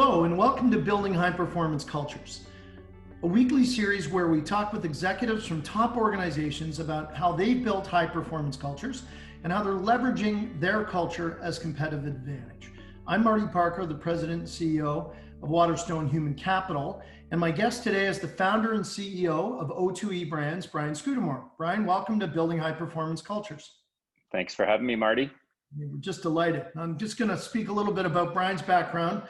Hello, and welcome to Building High Performance Cultures, a weekly series where we talk with executives from top organizations about how they've built high performance cultures and how they're leveraging their culture as competitive advantage. I'm Marty Parker, the President and CEO of Waterstone Human Capital, and my guest today is the founder and CEO of O2E Brands, Brian Scudamore. Brian, welcome to Building High Performance Cultures. Thanks for having me, Marty. We're just delighted. I'm just going to speak a little bit about Brian's background.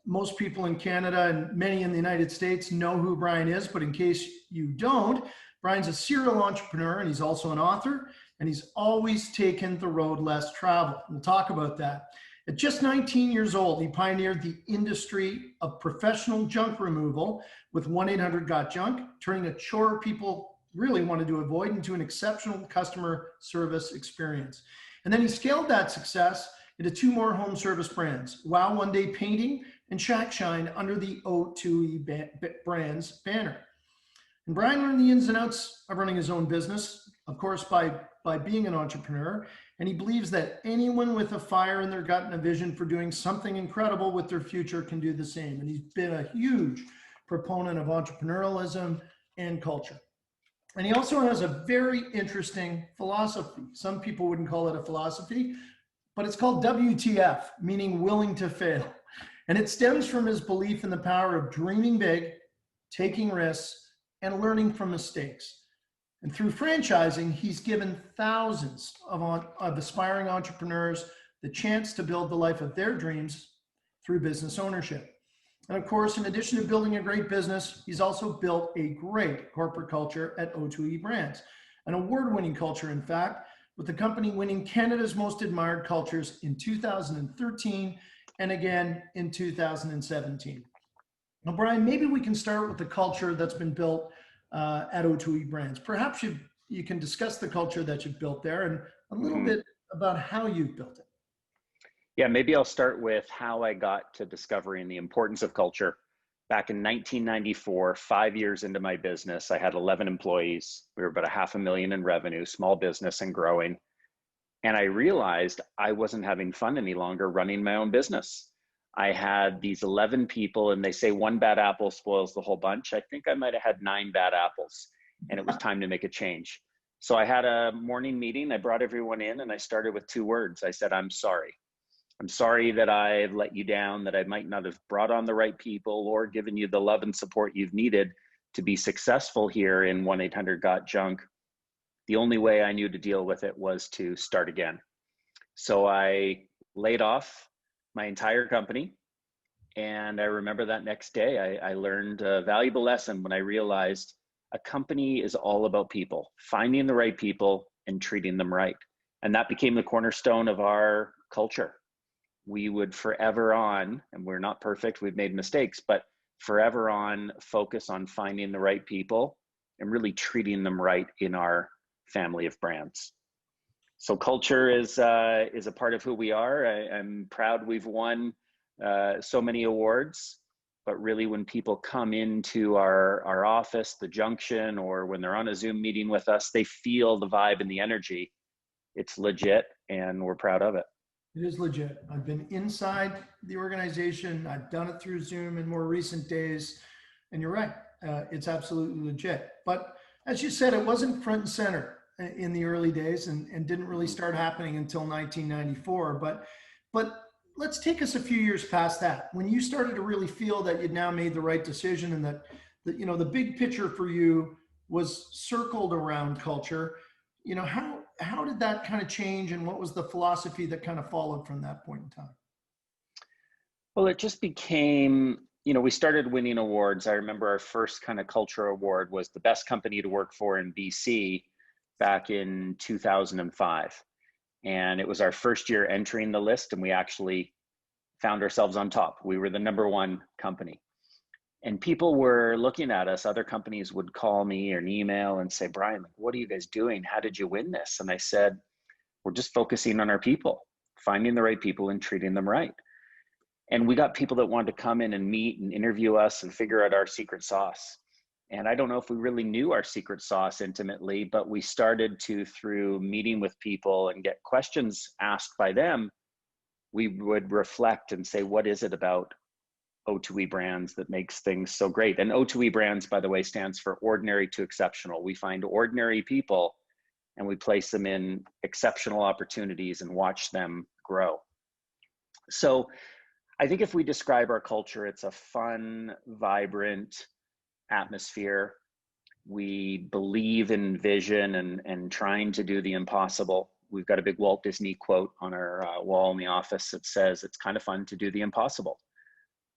Most people in Canada and many in the United States know who Brian is, but in case you don't, Brian's a serial entrepreneur and he's also an author, and he's always taken the road less traveled. We'll talk about that. At just 19 years old, he pioneered the industry of professional junk removal with 1-800-GOT-JUNK, turning a chore people really wanted to avoid into an exceptional customer service experience. And then he scaled that success into two more home service brands, Wow One Day Painting and Shack Shine, under the O2E Brands banner. And Brian learned the ins and outs of running his own business, of course, by being an entrepreneur. And he believes that anyone with a fire in their gut and a vision for doing something incredible with their future can do the same. And he's been a huge proponent of entrepreneurialism and culture. And he also has a very interesting philosophy. Some people wouldn't call it a philosophy, but it's called WTF, meaning willing to fail. And it stems from his belief in the power of dreaming big, taking risks, and learning from mistakes. And through franchising, he's given thousands of aspiring entrepreneurs the chance to build the life of their dreams through business ownership. And of course, in addition to building a great business, he's also built a great corporate culture at O2E Brands, an award-winning culture, in fact, with the company winning Canada's Most Admired Cultures in 2013 and again in 2017. Now, Brian, maybe we can start with the culture that's been built at O2E Brands. Perhaps you can discuss the culture that you've built there and a little bit about how you've built it. Yeah, maybe I'll start with how I got to discovering the importance of culture. Back in 1994, 5 years into my business, I had 11 employees. We were about $500,000 in revenue, small business and growing. And I realized I wasn't having fun any longer running my own business. I had these 11 people, and they say one bad apple spoils the whole bunch. I think I might have had 9 bad apples, and it was time to make a change. So I had a morning meeting. I brought everyone in, and I started with 2 words. I said, I'm sorry. I'm sorry that I've let you down, that I might not have brought on the right people or given you the love and support you've needed to be successful here in 1-800-GOT-JUNK. The only way I knew to deal with it was to start again. So I laid off my entire company. And I remember that next day, I learned a valuable lesson when I realized a company is all about people, finding the right people and treating them right. And that became the cornerstone of our culture. We would forever on, and we're not perfect, we've made mistakes, but forever on focus on finding the right people and really treating them right in our family of brands. So culture is a part of who we are. I'm proud we've won so many awards, but really when people come into our office, the junction, or when they're on a Zoom meeting with us, they feel the vibe and the energy. It's legit, and we're proud of it. It is legit. I've been inside the organization. I've done it through Zoom in more recent days. And you're right, it's absolutely legit. But as you said, it wasn't front and center in the early days and didn't really start happening until 1994. But let's take us a few years past that. When you started to really feel that you'd now made the right decision and that the big picture for you was circled around culture, how did that kind of change, and what was the philosophy that kind of followed from that point in time? Well, it just became, we started winning awards. I remember our first kind of culture award was the best company to work for in BC back in 2005. And it was our first year entering the list, and we actually found ourselves on top. We were the #1 company. And people were looking at us. Other companies would call me or an email and say, Brian, what are you guys doing? How did you win this? And I said, we're just focusing on our people, finding the right people and treating them right. And we got people that wanted to come in and meet and interview us and figure out our secret sauce. And I don't know if we really knew our secret sauce intimately, but we started to, through meeting with people and get questions asked by them, we would reflect and say, what is it about O2E Brands that makes things so great. And O2E Brands, by the way, stands for ordinary to exceptional. We find ordinary people and we place them in exceptional opportunities and watch them grow. So I think if we describe our culture, it's a fun, vibrant atmosphere. We believe in vision and trying to do the impossible. We've got a big Walt Disney quote on our wall in the office that says, it's kind of fun to do the impossible.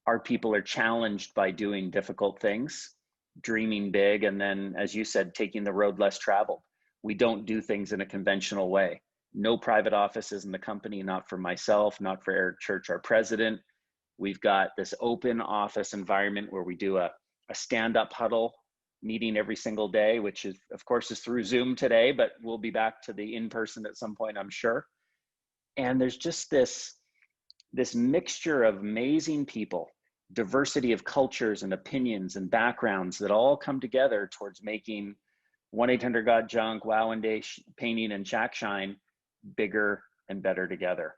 Our people are challenged by doing difficult things, dreaming big, and then, as you said, taking the road less traveled. We don't do things in a conventional way. No private offices in the company, not for myself, not for Eric Church, our president. We've got this open office environment where we do a stand-up huddle meeting every single day, which is, of course, is through Zoom today, but we'll be back to the in-person at some point, I'm sure. And there's just this mixture of amazing people, diversity of cultures and opinions and backgrounds that all come together towards making 1-800-GOT-JUNK, Wow and Day Painting and Shack Shine bigger and better together.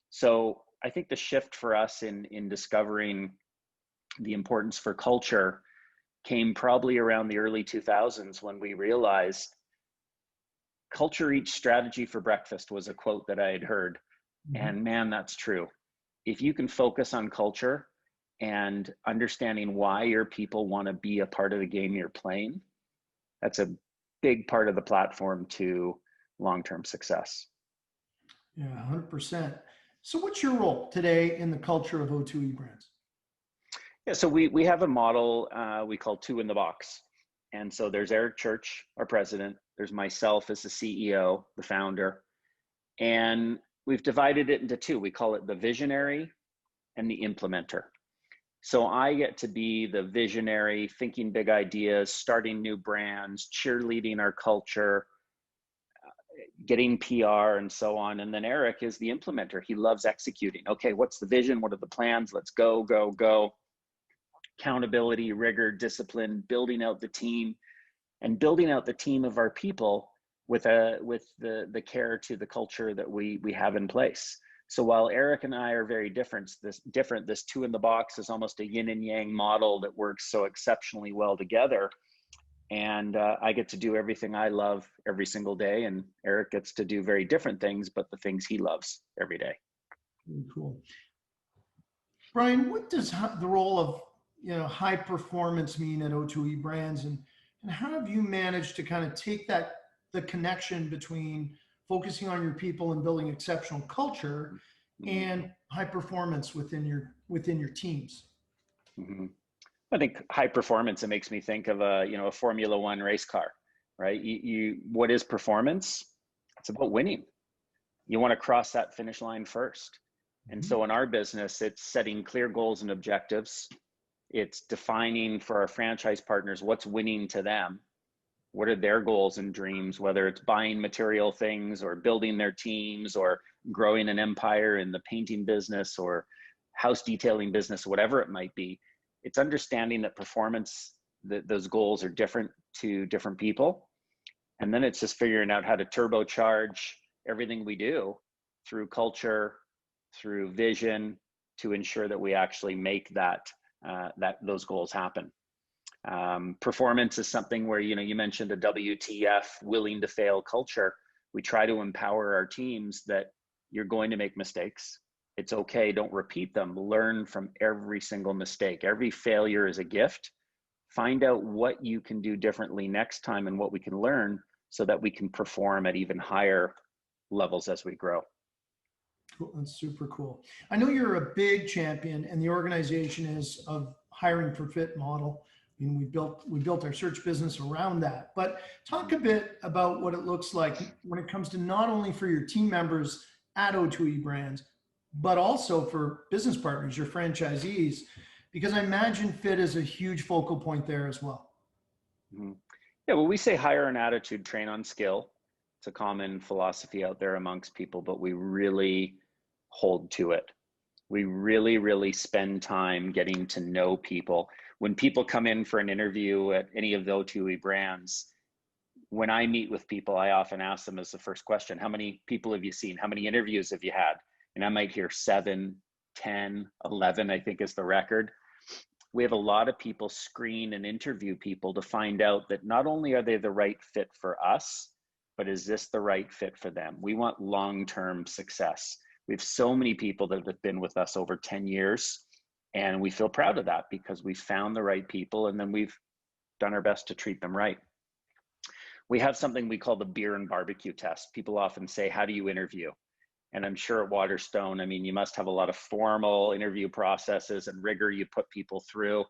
So I think the shift for us in discovering the importance for culture came probably around the early 2000s when we realized culture eats strategy for breakfast was a quote that I had heard. Mm-hmm. And man, that's true. If you can focus on culture and understanding why your people want to be a part of the game you're playing, that's a big part of the platform to long-term success. Yeah, 100%. So what's your role today in the culture of O2E Brands? Yeah, so we have a model we call 2 in the box. And so there's Eric Church, our president. There's myself as the CEO, the founder. And we've divided it into 2. We call it the visionary and the implementer. So I get to be the visionary, thinking big ideas, starting new brands, cheerleading our culture, getting PR and so on. And then Eric is the implementer. He loves executing. Okay, what's the vision? What are the plans? Let's go, go, go. Accountability, rigor, discipline, building out the team, and building out the team of our people with the care to the culture that we have in place. So while Eric and I are very different, this 2 in the box is almost a yin and yang model that works so exceptionally well together. And I get to do everything I love every single day, and Eric gets to do very different things, but the things he loves every day. Very cool. Brian, what does the role of high performance mean at O2E Brands, and how have you managed to kind of take the connection between focusing on your people and building exceptional culture and high performance within your teams? Mm-hmm. I think high performance, it makes me think of a Formula One race car, right? What is performance? It's about winning. You want to cross that finish line first. And so in our business, it's setting clear goals and objectives. It's defining for our franchise partners what's winning to them. What are their goals and dreams, whether it's buying material things or building their teams or growing an empire in the painting business or house detailing business, whatever it might be. It's understanding that performance, that those goals are different to different people. And then it's just figuring out how to turbocharge everything we do through culture, through vision, to ensure that we actually make those goals happen. Performance is something where, you mentioned a WTF, willing to fail culture. We try to empower our teams that you're going to make mistakes. It's okay, don't repeat them. Learn from every single mistake. Every failure is a gift. Find out what you can do differently next time and what we can learn so that we can perform at even higher levels as we grow. Cool. That's super cool. I know you're a big champion, and the organization is of hiring for fit model. I mean, we built our search business around that. But talk a bit about what it looks like when it comes to not only for your team members at O2E Brands, but also for business partners, your franchisees, because I imagine fit is a huge focal point there as well. Mm-hmm. Yeah, well, we say hire on attitude, train on skill. It's a common philosophy out there amongst people, but we really hold to it. We really, really spend time getting to know people. When people come in for an interview at any of the O2E brands, when I meet with people, I often ask them as the first question, how many people have you seen? How many interviews have you had? And I might hear 7, 10, 11, I think is the record. We have a lot of people screen and interview people to find out that not only are they the right fit for us, but is this the right fit for them? We want long-term success. We have so many people that have been with us over 10 years, and we feel proud of that because we found the right people and then we've done our best to treat them right. We have something we call the beer and barbecue test. People often say, how do you interview? And I'm sure at Waterstone, I mean, you must have a lot of formal interview processes and rigor you put people through.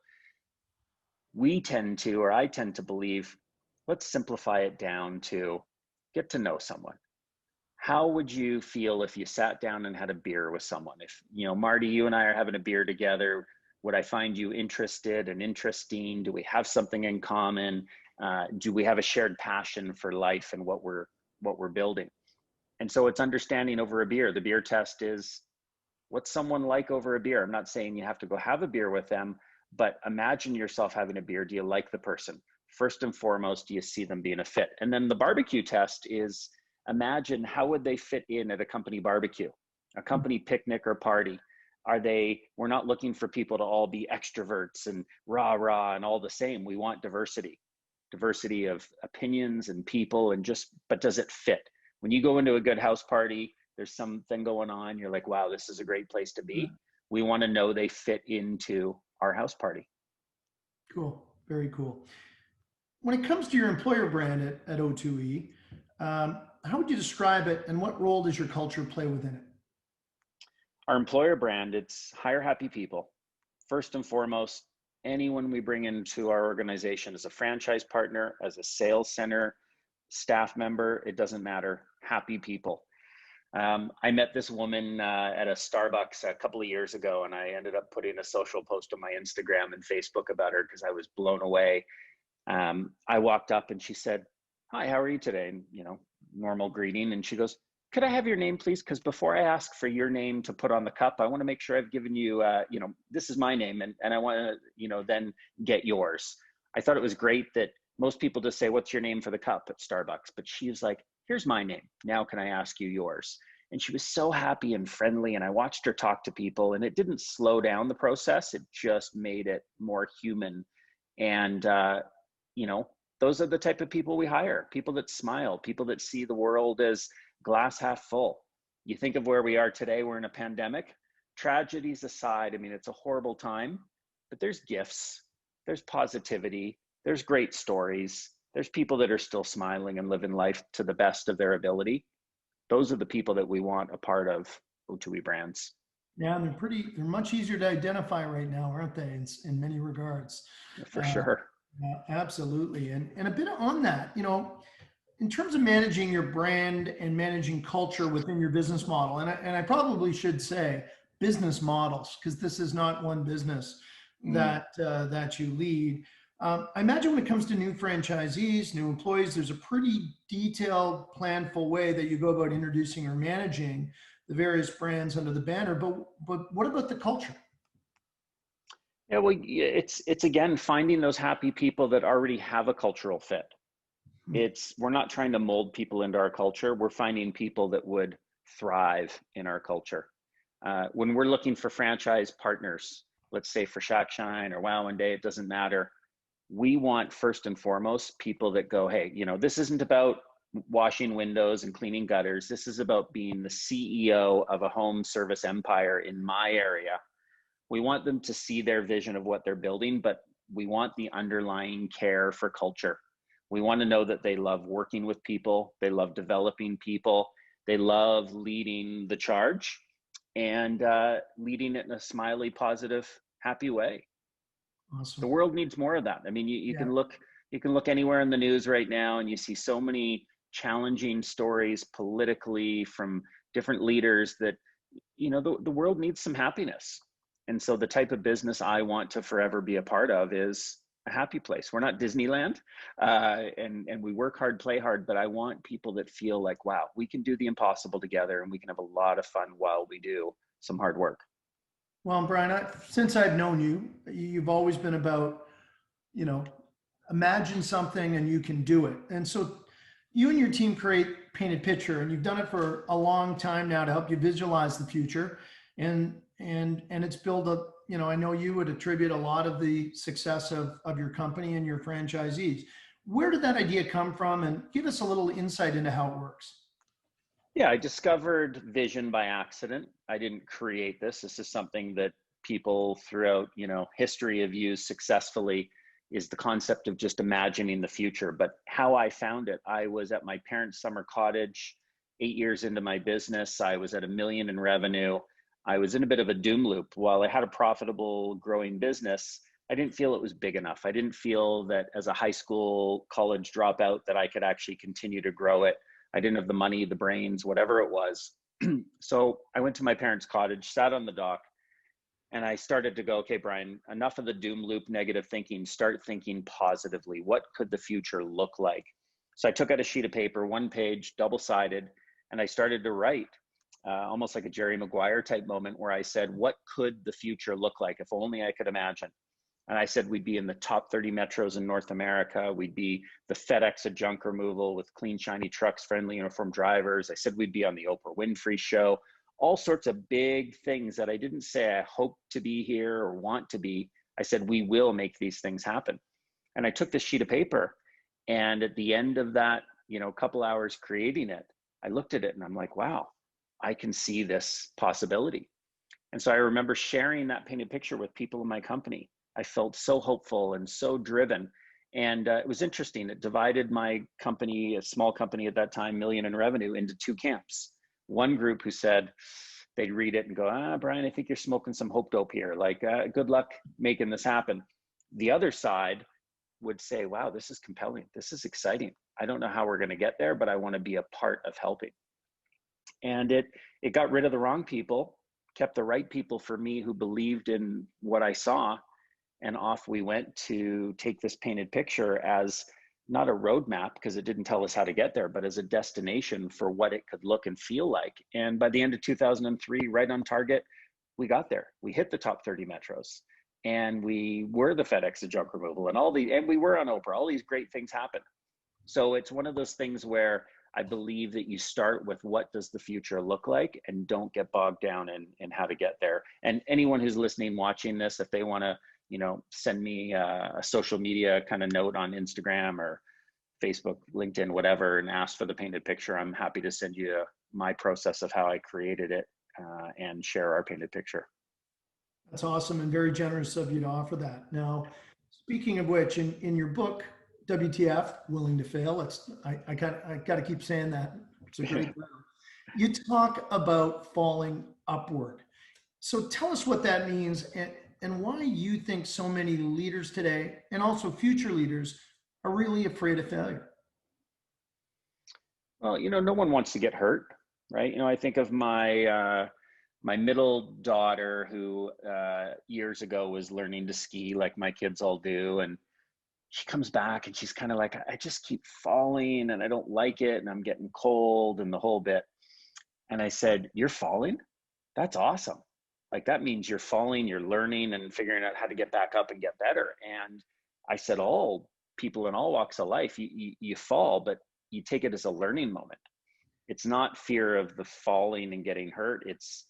We tend to, or I tend to believe, let's simplify it down to get to know someone. How would you feel if you sat down and had a beer with someone? If, Marty, you and I are having a beer together, would I find you interested and interesting? Do we have something in common? Do we have a shared passion for life and what we're building? And so it's understanding over a beer. The beer test is, what's someone like over a beer? I'm not saying you have to go have a beer with them, but imagine yourself having a beer. Do you like the person? First and foremost, do you see them being a fit? And then the barbecue test is, imagine how would they fit in at a company barbecue, a company picnic or party. We're not looking for people to all be extroverts and rah and all the same. We want diversity of opinions and people, but does it fit? When you go into a good house party, there's something going on. You're like, wow, this is a great place to be. We want to know they fit into our house party. Cool. Very cool. When it comes to your employer brand at O2E, how would you describe it and what role does your culture play within it? Our employer brand, it's hire happy people. First and foremost, anyone we bring into our organization as a franchise partner, as a sales center, staff member, it doesn't matter, happy people. I met this woman at a Starbucks a couple of years ago, and I ended up putting a social post on my Instagram and Facebook about her because I was blown away. I walked up and she said, "Hi, how are you today?" And, normal greeting. And she goes, "Could I have your name, please? Because before I ask for your name to put on the cup, I want to make sure I've given you, this is my name, and I want to, then get yours." I thought it was great that most people just say, "What's your name for the cup?" at Starbucks. But she was like, "Here's my name. Now can I ask you yours?" And she was so happy and friendly. And I watched her talk to people, and it didn't slow down the process. It just made it more human. And, those are the type of people we hire, people that smile, people that see the world as glass half full. You think of where we are today, we're in a pandemic. Tragedies aside, I mean, it's a horrible time, but there's gifts, there's positivity, there's great stories, there's people that are still smiling and living life to the best of their ability. Those are the people that we want a part of O2E Brands. Yeah, and they're much easier to identify right now, aren't they, in many regards? For sure. Absolutely. And a bit on that, in terms of managing your brand and managing culture within your business model, and I probably should say business models, because this is not one business that you lead. I imagine when it comes to new franchisees, new employees, there's a pretty detailed, planful way that you go about introducing or managing the various brands under the banner. But what about the culture? Yeah, well, it's again finding those happy people that already have a cultural fit. We're not trying to mold people into our culture. We're finding people that would thrive in our culture. When we're looking for franchise partners, let's say for Shack Shine or Wow One Day, it doesn't matter. We want first and foremost people that go, hey, this isn't about washing windows and cleaning gutters. This is about being the CEO of a home service empire in my area. We want them to see their vision of what they're building, but we want the underlying care for culture. We want to know that they love working with people, they love developing people, they love leading the charge and leading it in a smiley, positive, happy way. Awesome. The world needs more of that. I mean, you can look anywhere in the news right now and you see so many challenging stories politically from different leaders that, the world needs some happiness. And so the type of business I want to forever be a part of is a happy place. We're not Disneyland, and we work hard, play hard, but I want people that feel like, wow, we can do the impossible together and we can have a lot of fun while we do some hard work. Well, Brian, since I've known you, you've always been about, imagine something and you can do it. And so you and your team create painted picture, and you've done it for a long time now to help you visualize the future. And it's built I know you would attribute a lot of the success of your company and your franchisees. Where did that idea come from? And give us a little insight into how it works. Yeah, I discovered vision by accident. I didn't create this. This is something that people throughout, history have used successfully, is the concept of just imagining the future. But how I found it, I was at my parents' summer cottage 8 years into my business. I was at 1 million in revenue. I was in a bit of a doom loop. While I had a profitable, growing business, I didn't feel it was big enough. I didn't feel that as a high school, college dropout, that I could actually continue to grow it. I didn't have the money, the brains, whatever it was. So I went to my parents' cottage, sat on the dock, and I started to go, okay, Brian, enough of the doom loop, negative thinking, start thinking positively. What could the future look like? So I took out a sheet of paper, one page, double-sided, and I started to write, almost like a Jerry Maguire type moment, where I said, what could the future look like if only I could imagine? And I said, we'd be in the top 30 metros in North America. We'd be the FedEx of junk removal with clean, shiny trucks, friendly uniformed drivers. I said, we'd be on the Oprah Winfrey show. All sorts of big things that I didn't say I hope to be here or want to be. I said, we will make these things happen. And I took this sheet of paper, and at the end of that, couple hours creating it, I looked at it and I'm like, wow, I can see this possibility. And so I remember sharing that painted picture with people in my company. I felt so hopeful and so driven. And it was interesting. It divided my company, a small company at that time, million in revenue, into two camps. One group who said they'd read it and go, Brian, I think you're smoking some hope dope here. Like, good luck making this happen. The other side would say, wow, this is compelling. This is exciting. I don't know how we're going to get there, but I want to be a part of helping. And it got rid of the wrong people, kept the right people for me who believed in what I saw. And off we went to take this painted picture as not a roadmap, because it didn't tell us how to get there, but as a destination for what it could look and feel like. And by the end of 2003, right on target, we got there. We hit the top 30 metros, and we were the FedEx of junk removal, and we were on Oprah. All these great things happened. So it's one of those things where I believe that you start with what does the future look like, and don't get bogged down in how to get there. And anyone who's listening, watching this, if they want to, send me a social media kind of note on Instagram or Facebook, LinkedIn, whatever, and ask for the painted picture, I'm happy to send you my process of how I created it and share our painted picture. That's awesome and very generous of you to offer that. Now, speaking of which, in your book, WTF, Willing to Fail, I got to keep saying that. It's a great title. You talk about falling upward. So tell us what that means, and why you think so many leaders today, and also future leaders, are really afraid of failure. Well, no one wants to get hurt, right? I think of my middle daughter, who years ago was learning to ski like my kids all do, and she comes back and she's kind of like, I just keep falling and I don't like it, and I'm getting cold and the whole bit. And I said, you're falling? That's awesome. Like, that means you're falling, you're learning and figuring out how to get back up and get better. And I said, all people in all walks of life, you fall, but you take it as a learning moment. It's not fear of the falling and getting hurt. It's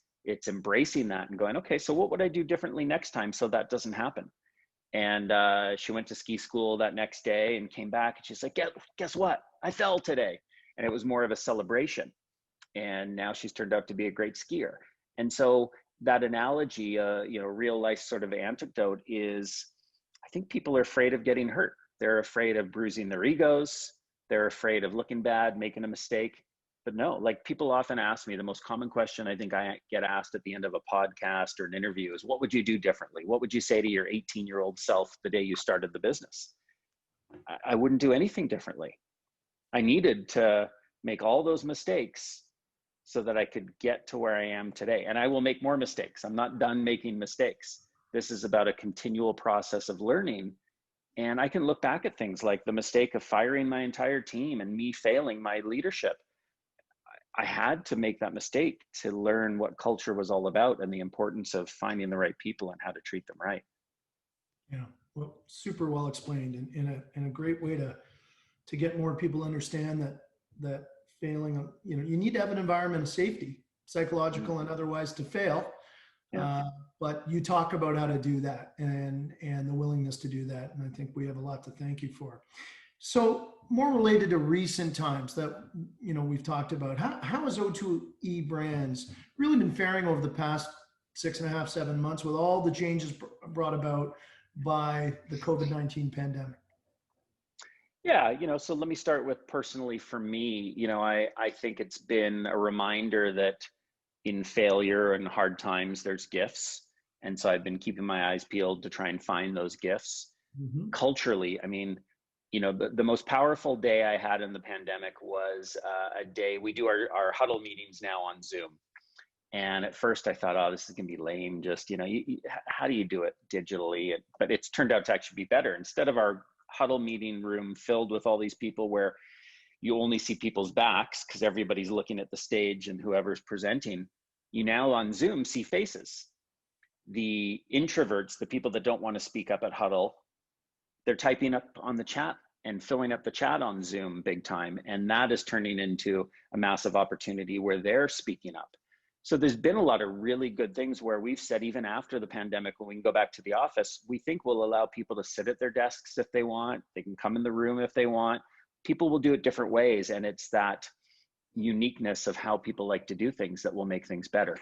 embracing that and going, okay, so what would I do differently next time so that doesn't happen? And she went to ski school that next day and came back, and she's like, guess what? I fell today. And it was more of a celebration. And now she's turned out to be a great skier. And so that analogy, real life sort of anecdote is, I think people are afraid of getting hurt. They're afraid of bruising their egos. They're afraid of looking bad, making a mistake. But no, like, people often ask me, the most common question I think I get asked at the end of a podcast or an interview is, what would you do differently? What would you say to your 18-year-old self the day you started the business? I wouldn't do anything differently. I needed to make all those mistakes so that I could get to where I am today. And I will make more mistakes. I'm not done making mistakes. This is about a continual process of learning. And I can look back at things like the mistake of firing my entire team and me failing my leadership. I had to make that mistake to learn what culture was all about and the importance of finding the right people and how to treat them right. Yeah, well, super well explained, and in a great way to get more people to understand that failing, you need to have an environment of safety, psychological and otherwise, to fail. Yeah. But you talk about how to do that and the willingness to do that. And I think we have a lot to thank you for. So more related to recent times that, we've talked about, how has O2E Brands really been faring over the past 6.5, 7 months with all the changes brought about by the COVID-19 pandemic? Yeah, so let me start with personally for me, I think it's been a reminder that in failure and hard times, there's gifts. And so I've been keeping my eyes peeled to try and find those gifts. Mm-hmm. Culturally, I mean, the most powerful day I had in the pandemic was a day we do our huddle meetings now on Zoom. And at first I thought, oh, this is going to be lame. Just, how do you do it digitally? But it's turned out to actually be better. Instead of our huddle meeting room filled with all these people where you only see people's backs because everybody's looking at the stage and whoever's presenting, you now on Zoom see faces. The introverts, the people that don't want to speak up at huddle, they're typing up on the chat and filling up the chat on Zoom big time. And that is turning into a massive opportunity where they're speaking up. So there's been a lot of really good things where we've said, even after the pandemic, when we can go back to the office, we think we'll allow people to sit at their desks if they want. They can come in the room if they want. People will do it different ways. And it's that uniqueness of how people like to do things that will make things better.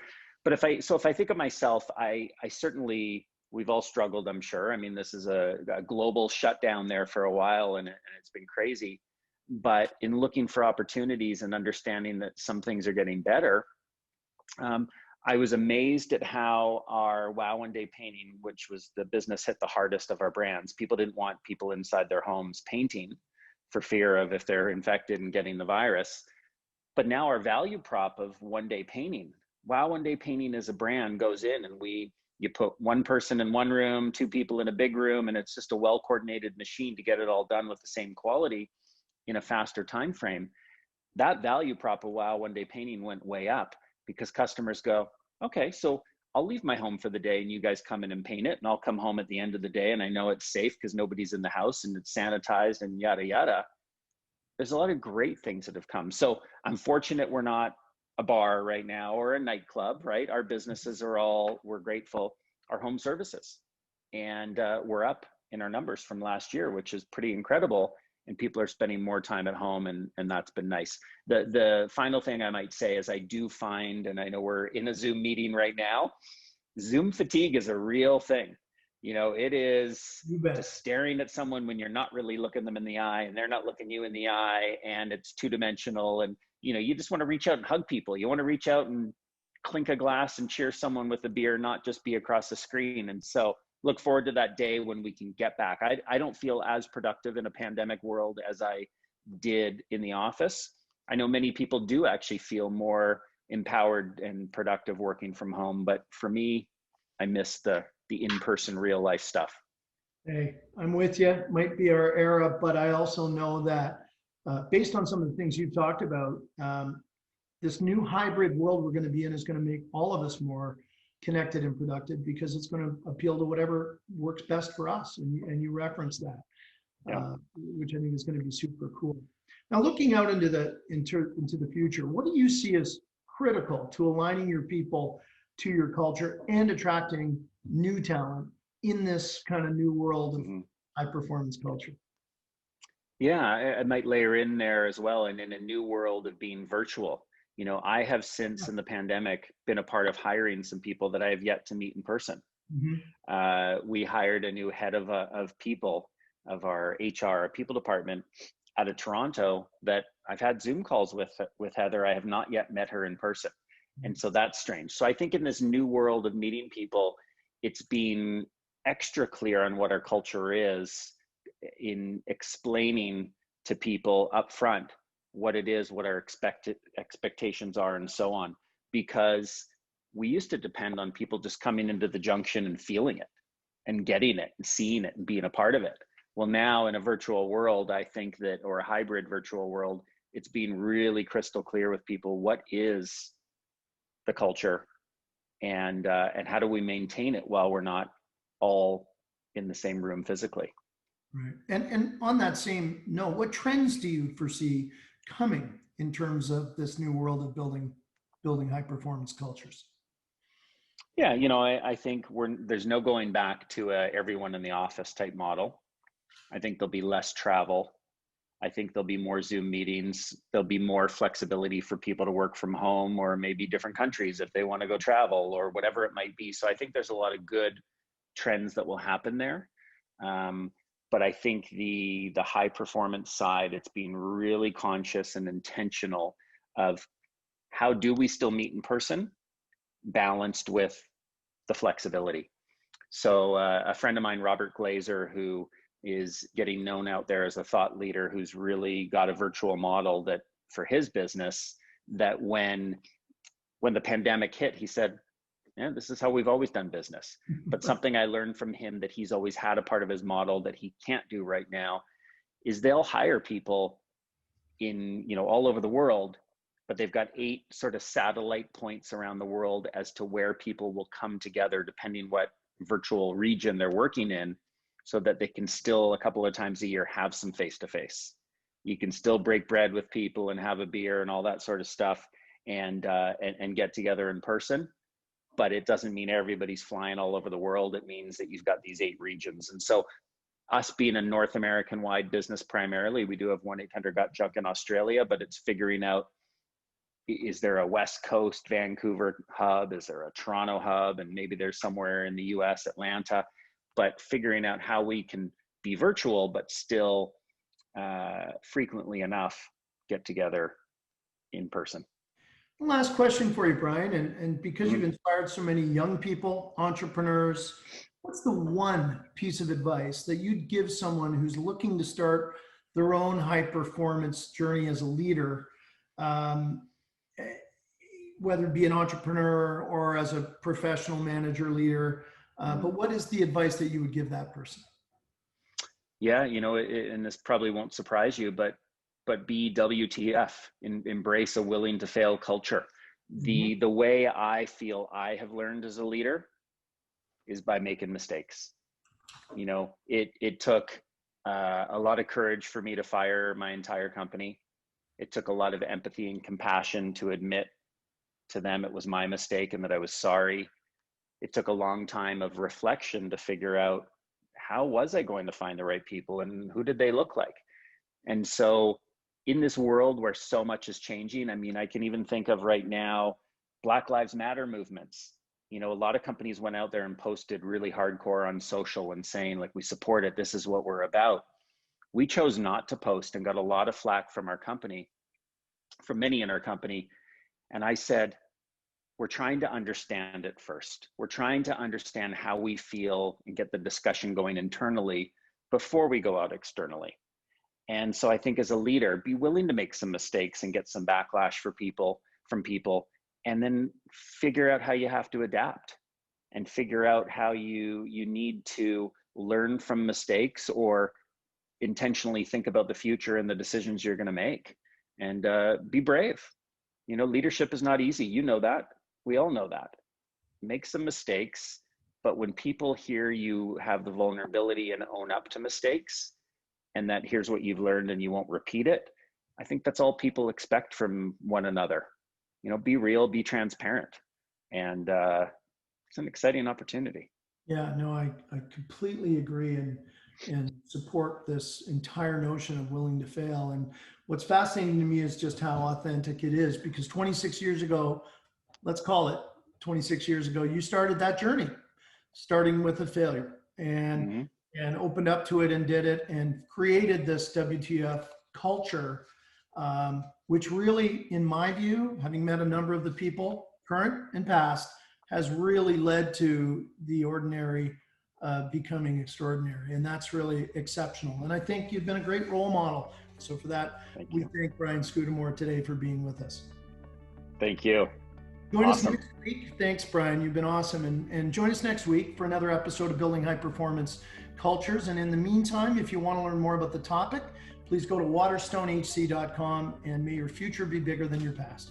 But if I think of myself, I certainly, we've all struggled, I'm sure. I mean, this is a global shutdown there for a while, and it's been crazy. But in looking for opportunities and understanding that some things are getting better, I was amazed at how our Wow One Day painting, which was the business hit the hardest of our brands. People didn't want people inside their homes painting for fear of if they're infected and getting the virus. But now our value prop of one day painting, Wow One Day Painting as a brand goes in and you put one person in one room, two people in a big room, and it's just a well-coordinated machine to get it all done with the same quality in a faster time frame. That value prop of Wow One Day Painting went way up because customers go, okay, so I'll leave my home for the day and you guys come in and paint it, and I'll come home at the end of the day and I know it's safe because nobody's in the house and it's sanitized and yada, yada. There's a lot of great things that have come. So I'm fortunate we're not a bar right now or a nightclub, right? Our businesses are all, we're grateful, our home services. And we're up in our numbers from last year, which is pretty incredible. And people are spending more time at home, and that's been nice. The final thing I might say is I do find, and I know we're in a Zoom meeting right now, Zoom fatigue is a real thing. It is just staring at someone when you're not really looking them in the eye and they're not looking you in the eye, and it's two-dimensional, and you just want to reach out and hug people. You want to reach out and clink a glass and cheer someone with a beer, not just be across the screen. And so look forward to that day when we can get back. I don't feel as productive in a pandemic world as I did in the office. I know many people do actually feel more empowered and productive working from home, but for me, I miss the in-person real life stuff. Hey, I'm with you. Might be our era, but I also know that based on some of the things you've talked about, this new hybrid world we're going to be in is going to make all of us more connected and productive because it's going to appeal to whatever works best for us. And you referenced that, Yeah. which I think is going to be super cool. Now, looking out into the future, what do you see as critical to aligning your people to your culture and attracting new talent in this kind of new world of high performance culture? Yeah, I might layer in there as well. And in a new world of being virtual, I have since in the pandemic been a part of hiring some people that I have yet to meet in person. We hired a new head of people of our HR people department out of Toronto that I've had Zoom calls with Heather. I have not yet met her in person. And so that's strange. So I think in this new world of meeting people, it's being extra clear on what our culture is in explaining to people up front what it is, what our expectations are, and so on. Because we used to depend on people just coming into the junction and feeling it and getting it and seeing it and being a part of it. Well, now in a virtual world, I think that, or a hybrid virtual world, it's being really crystal clear with people what is the culture and how do we maintain it while we're not all in the same room physically. Right. And on that same note, what trends do you foresee coming in terms of this new world of building high performance cultures? Yeah, I think there's no going back to a everyone in the office type model. I think there'll be less travel. I think there'll be more Zoom meetings. There'll be more flexibility for people to work from home or maybe different countries if they want to go travel or whatever it might be. So I think there's a lot of good trends that will happen there. But I think the high performance side, it's being really conscious and intentional of how do we still meet in person, balanced with the flexibility. So a friend of mine, Robert Glazer, who is getting known out there as a thought leader, who's really got a virtual model that for his business, that when the pandemic hit, he said, yeah, this is how we've always done business. But something I learned from him that he's always had a part of his model that he can't do right now is they'll hire people in, all over the world, but they've got 8 sort of satellite points around the world as to where people will come together depending what virtual region they're working in, so that they can still a couple of times a year have some face-to-face. You can still break bread with people and have a beer and all that sort of stuff and get together in person. But it doesn't mean everybody's flying all over the world. It means that you've got these 8 regions. And so us being a North American wide business primarily, we do have 1-800-GOT-JUNK in Australia, but it's figuring out, is there a West Coast Vancouver hub? Is there a Toronto hub? And maybe there's somewhere in the US, Atlanta, but figuring out how we can be virtual, but still frequently enough get together in person. Last question for you, Brian, and because you've inspired so many young people, entrepreneurs, what's the one piece of advice that you'd give someone who's looking to start their own high performance journey as a leader, whether it be an entrepreneur or as a professional manager leader, but what is the advice that you would give that person? Yeah, and this probably won't surprise you, but be WTF, embrace a willing to fail culture. The way I feel I have learned as a leader is by making mistakes. It took a lot of courage for me to fire my entire company. It took a lot of empathy and compassion to admit to them it was my mistake and that I was sorry. It took a long time of reflection to figure out, how was I going to find the right people and who did they look like? And so in this world where so much is changing, I can even think of right now, Black Lives Matter movements. A lot of companies went out there and posted really hardcore on social and saying, like, we support it, this is what we're about. We chose not to post and got a lot of flack from our company, from many in our company. And I said, we're trying to understand it first. We're trying to understand how we feel and get the discussion going internally before we go out externally. And so I think as a leader, be willing to make some mistakes and get some backlash from people, and then figure out how you have to adapt and figure out how you need to learn from mistakes or intentionally think about the future and the decisions you're going to make, and be brave. Leadership is not easy. That. We all know that. Make some mistakes, but when people hear you have the vulnerability and own up to mistakes, and that here's what you've learned and you won't repeat it, I think that's all people expect from one another. Be real, be transparent. And it's an exciting opportunity. Yeah, no, I completely agree and support this entire notion of willing to fail. And what's fascinating to me is just how authentic it is, because 26 years ago, let's call it 26 years ago, you started that journey, starting with a failure and opened up to it and did it and created this WTF culture, which really, in my view, having met a number of the people, current and past, has really led to the ordinary becoming extraordinary. And that's really exceptional. And I think you've been a great role model. So for that, we thank Brian Scudamore today for being with us. Thank you. Join us next week. Thanks, Brian. You've been awesome. And join us next week for another episode of Building High Performance Cultures. And in the meantime, if you want to learn more about the topic, please go to waterstonehc.com, and may your future be bigger than your past.